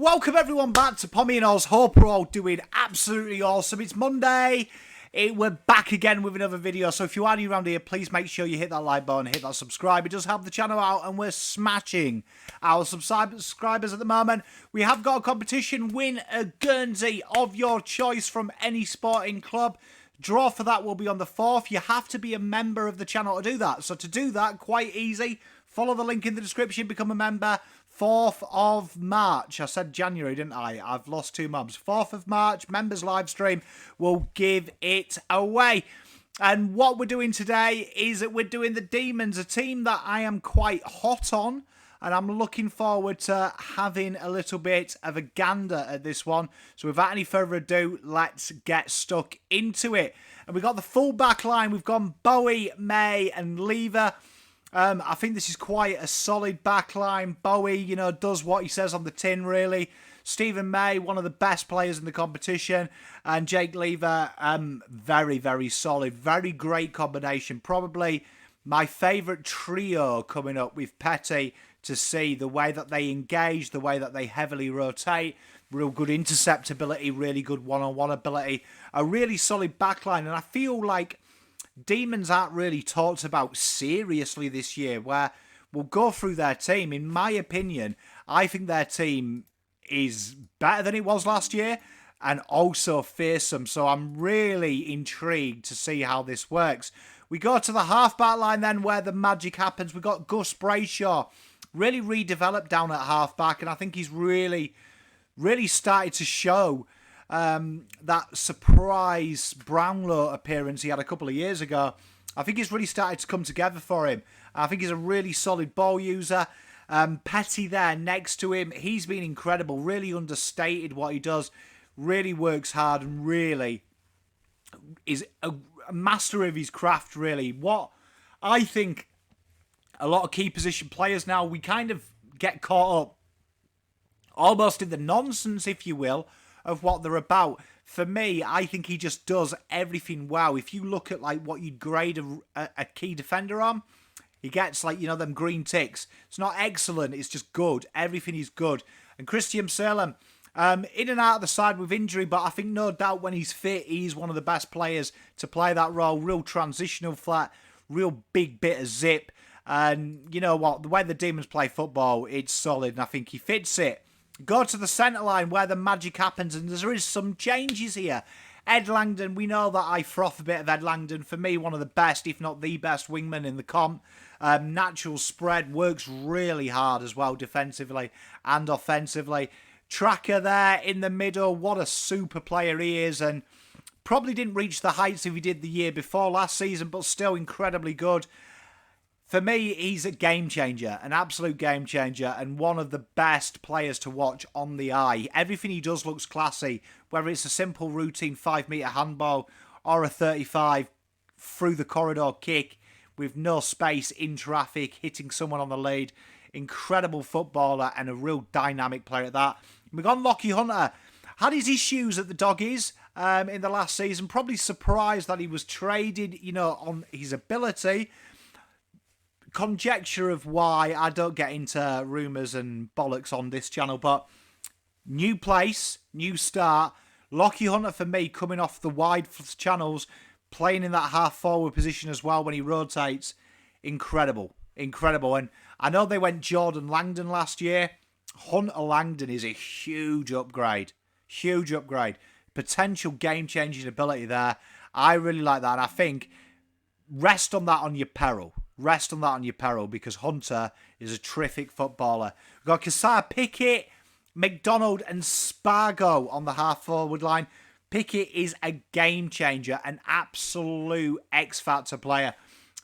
Welcome everyone back to Pommy and Oz. Hope we're all doing absolutely awesome. It's Monday. We're back again with another video. So if you are new around here, please make sure you hit that like button, hit that subscribe. It does help the channel out, and we're smashing our subscribers at the moment. We have got a competition. Win a Guernsey of your choice from any sporting club. Draw for that will be on the 4th. You have to be a member of the channel to do that. So to do that, quite easy. Follow the link in the description, become a member. 4th of March. I said January, didn't I? I've lost 2 months. 4th of March, members live stream will give it away. And what we're doing today is that we're doing the Demons, a team that I am quite hot on. And I'm looking forward to having a little bit of a gander at this one. So without any further ado, let's get stuck into it. And we've got the full back line. We've gone Bowie, May and Lever. I think this is quite a solid backline. Bowie, does what he says on the tin, really. Stephen May, one of the best players in the competition. And Jake Lever, very, very solid. Very great combination. Probably my favourite trio coming up with Petty to see the way that they engage, the way that they heavily rotate. Real good interceptability, really good one-on-one ability. A really solid backline. And I feel like Demons aren't really talked about seriously this year, where we'll go through their team. In my opinion, I think their team is better than it was last year and also fearsome. So I'm really intrigued to see how this works. We go to the half-back line then, where the magic happens. We've got Gus Brayshaw, really redeveloped down at half-back, and I think he's really started to show that surprise Brownlow appearance he had a couple of years ago. I think he's really started to come together for him. I think he's a really solid ball user. Petty there next to him, he's been incredible, really understated what he does, really works hard and really is a master of his craft, really. What I think a lot of key position players now, we kind of get caught up almost in the nonsense, if you will, of what they're about. For me, I think he just does everything well. If you look at like what you'd grade a key defender on, he gets like, them green ticks. It's not excellent, it's just good. Everything is good. And Christian Salem, in and out of the side with injury, but I think no doubt when he's fit, he's one of the best players to play that role. Real transitional flat, real big bit of zip. And you know what? The way the Demons play football, it's solid, and I think he fits it. Go to the centre line where the magic happens, and there is some changes here. Ed Langdon, we know that I froth a bit of Ed Langdon. For me, one of the best, if not the best wingman in the comp. Natural spread, works really hard as well defensively and offensively. Tracker there in the middle, what a super player he is, and probably didn't reach the heights if he did the year before last season, but still incredibly good. For me, he's a game changer, an absolute game changer, and one of the best players to watch on the eye. Everything he does looks classy, whether it's a simple routine 5-metre handball or a 35 through the corridor kick with no space in traffic, hitting someone on the lead. Incredible footballer and a real dynamic player at that. We've got Lockie Hunter. Had his issues at the Doggies in the last season. Probably surprised that he was traded, on his ability. Conjecture of why, I don't get into rumours and bollocks on this channel, but new place, new start. Lockie Hunter for me, coming off the wide channels, playing in that half forward position as well when he rotates. Incredible. And I know they went Jordan Langdon last year. Hunter Langdon is a huge upgrade. Potential game-changing ability there. I really like that, and I think rest on that on your peril. Because Hunter is a terrific footballer. We've got Keziah Pickett, McDonald and Spargo on the half-forward line. Pickett is a game changer, an absolute X-Factor player.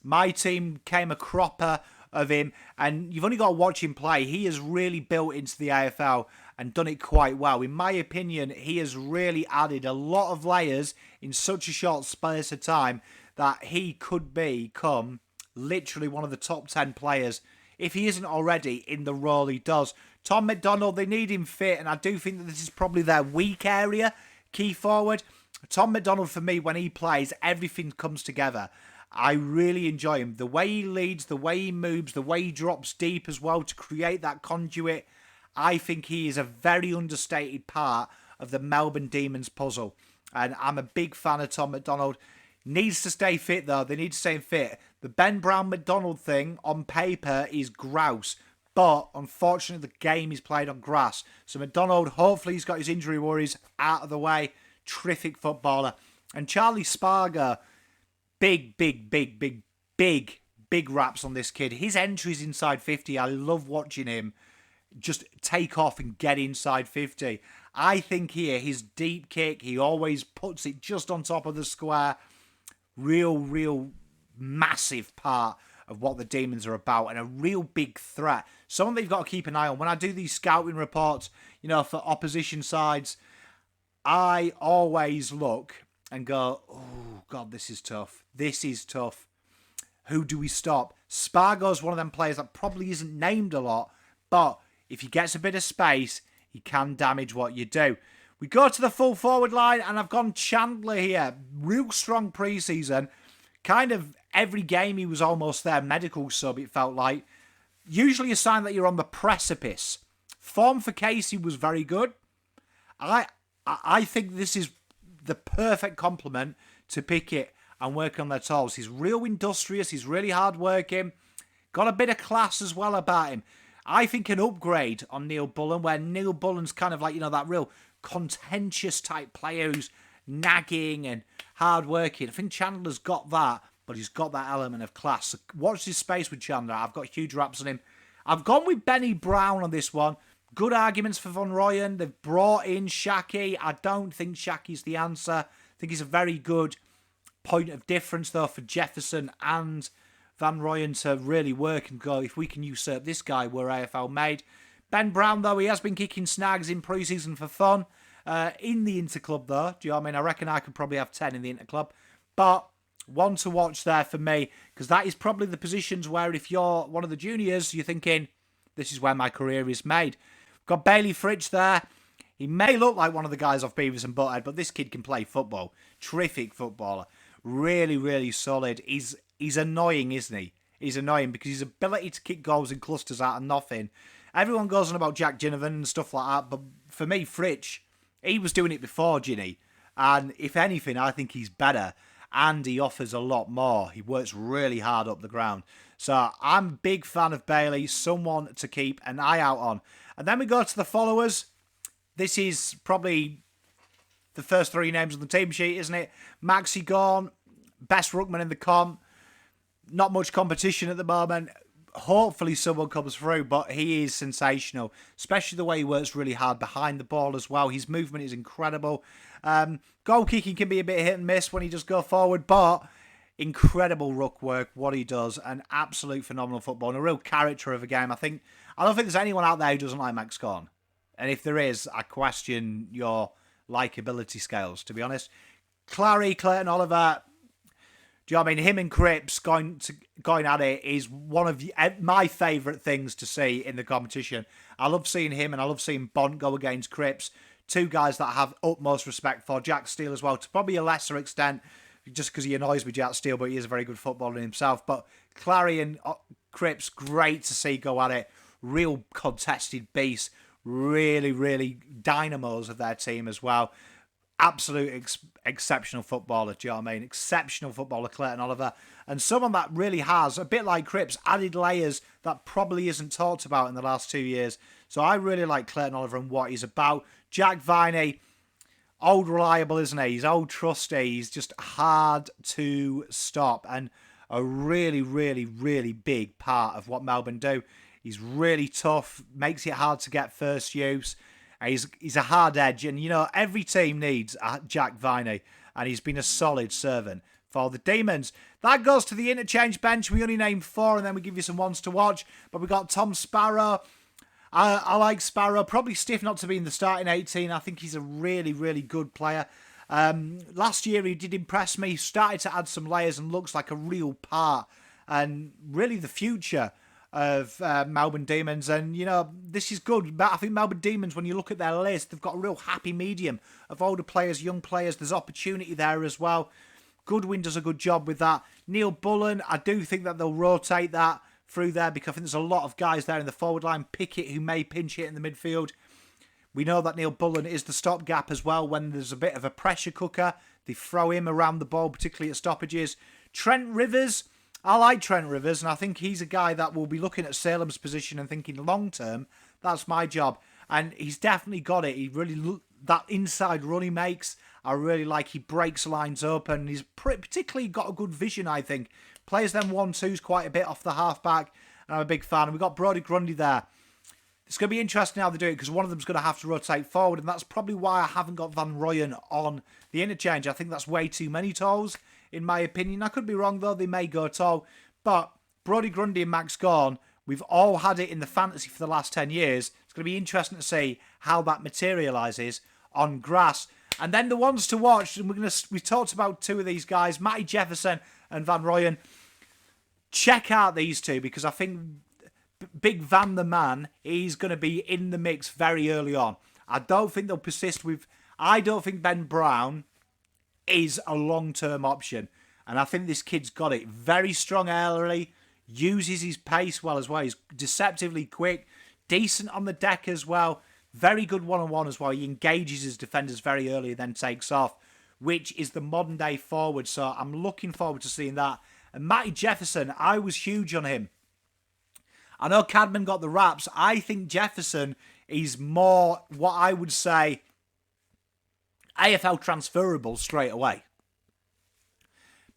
My team came a cropper of him, and you've only got to watch him play. He has really built into the AFL and done it quite well. In my opinion, he has really added a lot of layers in such a short space of time that he could become literally one of the top 10 players, if he isn't already, in the role he does. Tom McDonald, they need him fit, and I do think that this is probably their weak area, key forward. Tom McDonald, for me, when he plays, everything comes together. I really enjoy him. The way he leads, the way he moves, the way he drops deep as well to create that conduit. I think he is a very understated part of the Melbourne Demons puzzle. And I'm a big fan of Tom McDonald. Needs to stay fit, though. They need to stay fit. The Ben Brown McDonald thing, on paper, is grouse. But, unfortunately, the game is played on grass. So McDonald, hopefully he's got his injury worries out of the way. Terrific footballer. And Charlie Spargo, big raps on this kid. His entries inside 50, I love watching him just take off and get inside 50. I think here, his deep kick, he always puts it just on top of the square. Real massive part of what the Demons are about, and a real big threat. Someone that you've got to keep an eye on. When I do these scouting reports, for opposition sides, I always look and go, oh, God, this is tough. This is tough. Who do we stop? Spargo's one of them players that probably isn't named a lot, but if he gets a bit of space, he can damage what you do. We go to the full forward line, and I've gone Chandler here. Real strong pre-season. Kind of every game he was almost there. Medical sub, it felt like. Usually a sign that you're on the precipice. Form for Casey was very good. I think this is the perfect complement to Pickett and work on their toes. He's real industrious. He's really hard working. Got a bit of class as well about him. I think an upgrade on Neil Bullen, where Neil Bullen's kind of like, that real contentious type player who's nagging and hard working. I think Chandler's got that, but he's got that element of class. So watch this space with Chandler. I've got huge raps on him. I've gone with Benny Brown on this one. Good arguments for Van Rooyen. They've brought in Shaki. I don't think Shaki's the answer. I think he's a very good point of difference, though, for Jefferson and Van Rooyen to really work and go, if we can usurp this guy, we're AFL made. Ben Brown, though, he has been kicking snags in pre-season for fun. In the Interclub, though, do you know what I mean? I reckon I could probably have 10 in the Interclub. But one to watch there for me, because that is probably the positions where if you're one of the juniors, you're thinking, this is where my career is made. Got Bailey Fritsch there. He may look like one of the guys off Beavis and Butthead, but this kid can play football. Terrific footballer. Really solid. He's annoying, isn't he? He's annoying because his ability to kick goals in clusters out of nothing. Everyone goes on about Jack Ginnivan and stuff like that, but for me, Fritsch, he was doing it before Ginny. And if anything, I think he's better. And he offers a lot more. He works really hard up the ground. So I'm a big fan of Bailey. Someone to keep an eye out on. And then we go to the followers. This is probably the first three names on the team sheet, isn't it? Maxi Gorn, best ruckman in the comp. Not much competition at the moment. Hopefully someone comes through, but he is sensational, especially the way he works really hard behind the ball as well. His movement is incredible. Goal kicking can be a bit hit and miss when he just go forward, but incredible ruck work, what he does, an absolute phenomenal football, and a real character of a game. I don't think there's anyone out there who doesn't like Max Gorn. And if there is, I question your likability scales, to be honest. Clary, Clayton Oliver, do you know what I mean? Him and Cripps going at it is one of my favourite things to see in the competition. I love seeing him and I love seeing Bont go against Cripps. Two guys that I have utmost respect for. Jack Steele as well, to probably a lesser extent, just because he annoys me, Jack Steele, but he is a very good footballer himself. But Clary and Cripps, great to see go at it. Real contested beasts. Really dynamos of their team as well. Absolute exceptional footballer, do you know what I mean? Exceptional footballer, Clayton Oliver. And someone that really has, a bit like Cripps, added layers that probably isn't talked about in the last 2 years. So I really like Clayton Oliver and what he's about. Jack Viney, old reliable, isn't he? He's old trusty. He's just hard to stop. And a really big part of what Melbourne do. He's really tough, makes it hard to get first use. He's a hard edge, and every team needs a Jack Viney, and he's been a solid servant for the Demons. That goes to the interchange bench. We only named 4, and then we give you some ones to watch. But we got Tom Sparrow. I like Sparrow. Probably stiff not to be in the starting 18. I think he's a really good player. Last year he did impress me. He started to add some layers and looks like a real part, and really the future of Melbourne Demons. And this is good, but I think Melbourne Demons, when you look at their list, they've got a real happy medium of older players, young players. There's opportunity there as well. Goodwin does a good job with that. Neil Bullen, I do think that they'll rotate that through there, because I think there's a lot of guys there in the forward line. Pickett, who may pinch hit in the midfield. We know that Neil Bullen is the stopgap as well when there's a bit of a pressure cooker. They throw him around the ball, particularly at stoppages. Trent Rivers, I like Trent Rivers, and I think he's a guy that will be looking at Salem's position and thinking long term, that's my job. And he's definitely got it. He really, that inside run he makes, I really like. He breaks lines up, and he's particularly got a good vision, I think. Plays them 1-2s quite a bit off the halfback, and I'm a big fan. And we've got Brodie Grundy there. It's going to be interesting how they do it, because one of them's going to have to rotate forward, and that's probably why I haven't got Van Rooyen on the interchange. I think that's way too many tolls, in my opinion. I could be wrong, though. They may go toll. But Brodie Grundy and Max Gawn, we've all had it in the fantasy for the last 10 years. It's going to be interesting to see how that materialises on grass. And then the ones to watch, and we talked about two of these guys, Matty Jefferson and Van Rooyen. Check out these two, because I think Big Van the man, he's going to be in the mix very early on. I don't think they'll persist with... I don't think Ben Brown is a long-term option. And I think this kid's got it. Very strong early, uses his pace well as well. He's deceptively quick, decent on the deck as well. Very good one-on-one as well. He engages his defenders very early and then takes off, which is the modern-day forward. So I'm looking forward to seeing that. And Matty Jefferson, I was huge on him. I know Cadman got the raps. I think Jefferson is more, what I would say, AFL transferable straight away.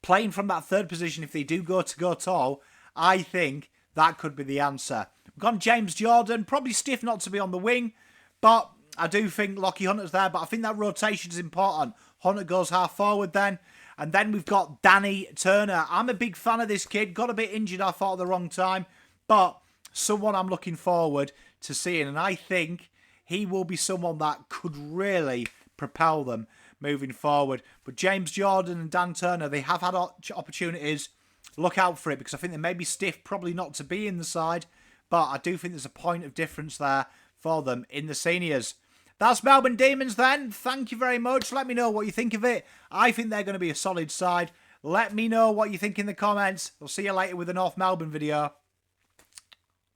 Playing from that third position, if they do go tall, I think that could be the answer. We've gone James Jordan, probably stiff not to be on the wing, but I do think Lockie Hunter's there, but I think that rotation is important. Hunter goes half forward then. And then we've got Danny Turner. I'm a big fan of this kid. Got a bit injured, I thought, at the wrong time. But someone I'm looking forward to seeing. And I think he will be someone that could really propel them moving forward. But James Jordan and Dan Turner, they have had opportunities. Look out for it, because I think they may be stiff, probably not to be in the side. But I do think there's a point of difference there for them in the seniors. That's Melbourne Demons then. Thank you very much. Let me know what you think of it. I think they're going to be a solid side. Let me know what you think in the comments. I'll see you later with the North Melbourne video.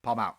Palm out.